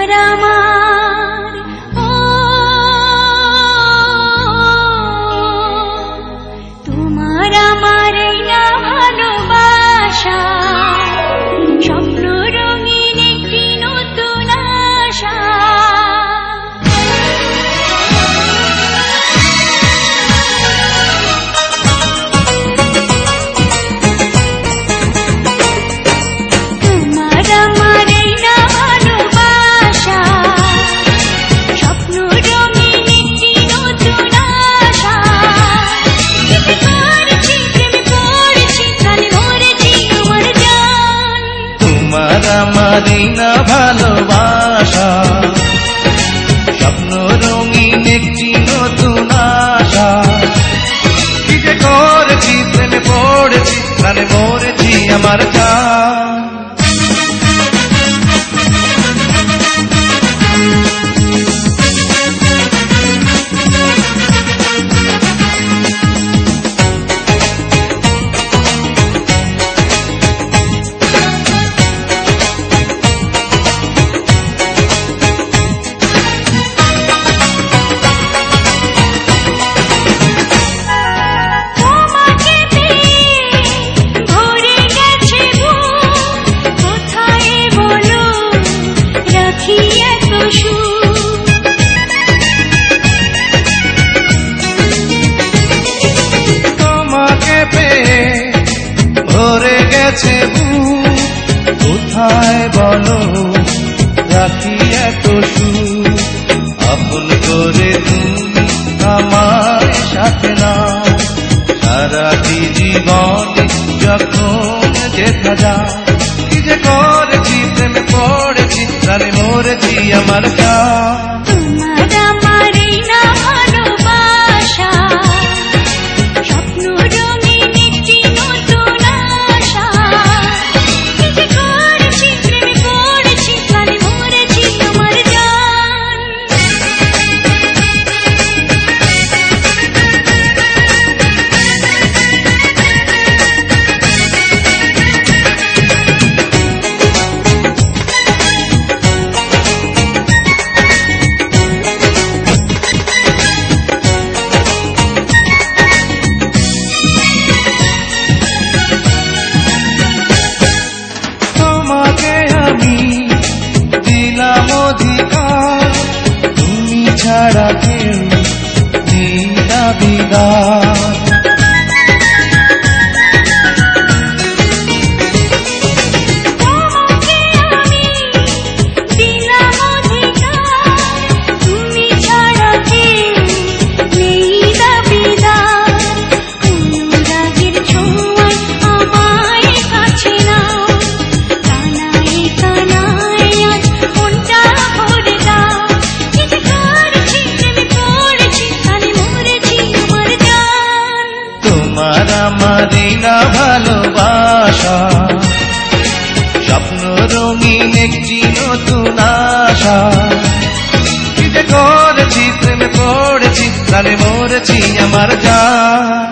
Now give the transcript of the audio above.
তোমার আমার তোমার আমার এই না ভালোবাসা স্বপ্ন রঙিন একটি নতুন আশা আমার এই না ভালোবাসা স্বপ্ন রঙিন একটি নতুন আশা কি যে করেছি প্রেমে পড়েছি প্রাণে মরেছি আমার জান তোমাকে পেয়ে ভরে গেছে বুক কোথায় বলো রাখি এত সুখ আপন করে তুমি আমার সাথে না সারাটি জীবনে যখন দেখা যায় কি যে করেছি প্রেমে পড়েছি প্রাণে মরেছি আমার জান তোমার আমার এই না ভালোবাসা স্বপ্ন রঙিন একটি নতুন আশা কি যে করেছি প্রেমে পড়েছি প্রাণে মরেছি আমার জান তোমাকে আমি দিলাম অধিকার তুমি ছাড়া কেউ নেই না বিদায় তোমাকে আমি দিলাম অধিকার তুমি ছাড়া কেউ নেই দাবিদার অনুরাগের ছোঁয়ায় আমায় কাছে নাও কানায় কানায় আজ মনটা ভরে দাও কি যে করেছি প্রেমে পড়েছি প্রাণে মরেছি আমার জান তোমার আমার এই না ভালোবাসা স্বপ্ন রঙিন একটি নতুন আশা কি যে করেছি প্রেমে পড়েছি প্রাণে মরেছি আমার জান